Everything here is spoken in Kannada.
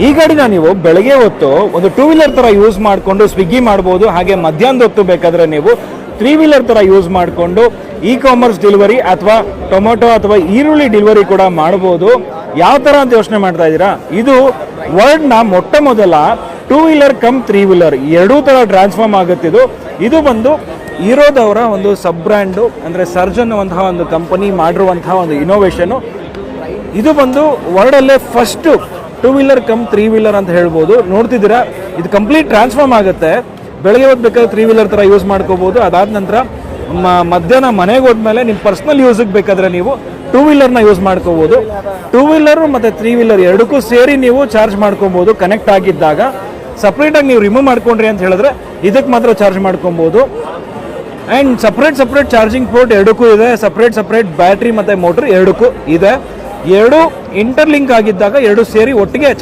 ಈ ಗಾಡಿನ ನೀವು ಬೆಳಗ್ಗೆ ಹೊತ್ತು ಒಂದು 2 ವೀಲರ್ ತರ ಯೂಸ್ ಮಾಡಿಕೊಂಡು ಸ್ವಿಗ್ಗಿ ಮಾಡ್ಬೋದು. ಹಾಗೆ ಮಧ್ಯಾಹ್ನದ ಹೊತ್ತು ಬೇಕಾದ್ರೆ ನೀವು 3 ವೀಲರ್ ತರ ಯೂಸ್ ಮಾಡಿಕೊಂಡು ಇ-ಕಾಮರ್ಸ್ ಡೆಲಿವರಿ ಅಥವಾ ಟೊಮೊಟೊ ಅಥವಾ ಈರುಳ್ಳಿ ಡೆಲಿವರಿ ಕೂಡ ಮಾಡ್ಬೋದು. ಯಾವ ತರ ಅಂತ ಯೋಚನೆ ಮಾಡ್ತಾ ಇದ್ದೀರಾ? ಇದು ವರ್ಲ್ಡ್ನ ಮೊಟ್ಟ ಮೊದಲ 2 ವೀಲರ್ ಕಮ್ 3 ವೀಲರ್ ಎರಡೂ ತರ ಟ್ರಾನ್ಸ್ಫಾರ್ಮ್ ಆಗುತ್ತೆ. ಇದು ಬಂದು ಹೀರೋದವರ ಒಂದು ಸಬ್ ಬ್ರ್ಯಾಂಡು, ಅಂದರೆ ಸರ್ಜ್ ಅನ್ನುವಂತಹ ಒಂದು ಕಂಪನಿ ಮಾಡಿರುವಂತಹ ಒಂದು ಇನೋವೇಷನು. ಇದು ಬಂದು ವರ್ಲ್ಡಲ್ಲೇ ಫಸ್ಟ್ 2 ವೀಲರ್ ಕಮ್ 3 ವೀಲರ್ ಅಂತ ಹೇಳ್ಬೋದು. ನೋಡ್ತಿದ್ದೀರಾ, ಇದು ಕಂಪ್ಲೀಟ್ ಟ್ರಾನ್ಸ್ಫಾರ್ಮ್ ಆಗುತ್ತೆ. ಬೆಳಗ್ಗೆ ಹೊತ್ತು ಬೇಕಾದ್ರೆ 3 ವೀಲರ್ ಥರ ಯೂಸ್ ಮಾಡ್ಕೋಬೋದು. ಅದಾದ ನಂತರ ಮಧ್ಯಾಹ್ನ ಮನೆಗೆ ಹೋದ್ಮೇಲೆ ನಿಮ್ಮ ಪರ್ಸ್ನಲ್ ಯೂಸಿಗೆ ಬೇಕಾದರೆ ನೀವು 2 ವೀಲರ್ನ ಯೂಸ್ ಮಾಡ್ಕೋಬೋದು. 2 ವೀಲರು ಮತ್ತು 3 ವೀಲರ್ ಎರಡಕ್ಕೂ ಸೇರಿ ನೀವು ಚಾರ್ಜ್ ಮಾಡ್ಕೊಬೋದು. ಕನೆಕ್ಟ್ ಆಗಿದ್ದಾಗ ಸಪ್ರೇಟಾಗಿ ನೀವು ರಿಮೂವ್ ಮಾಡ್ಕೊಂಡ್ರಿ ಅಂತ ಹೇಳಿದ್ರೆ ಇದಕ್ಕೆ ಮಾತ್ರ ಚಾರ್ಜ್ ಮಾಡ್ಕೊಬೋದು. ಆ್ಯಂಡ್ ಸಪ್ರೇಟ್ ಚಾರ್ಜಿಂಗ್ ಪೋರ್ಟ್ ಎರಡಕ್ಕೂ ಇದೆ. ಸಪ್ರೇಟ್ ಬ್ಯಾಟ್ರಿ ಮತ್ತು ಮೋಟ್ರ್ ಎರಡಕ್ಕೂ ಇದೆ. ಎರಡು ಇಂಟರ್ಲಿಂಕ್ ಆಗಿದ್ದಾಗ ಎರಡು ಸೇರಿ ಒಟ್ಟಿಗೆ ಚಾರ್ಜ್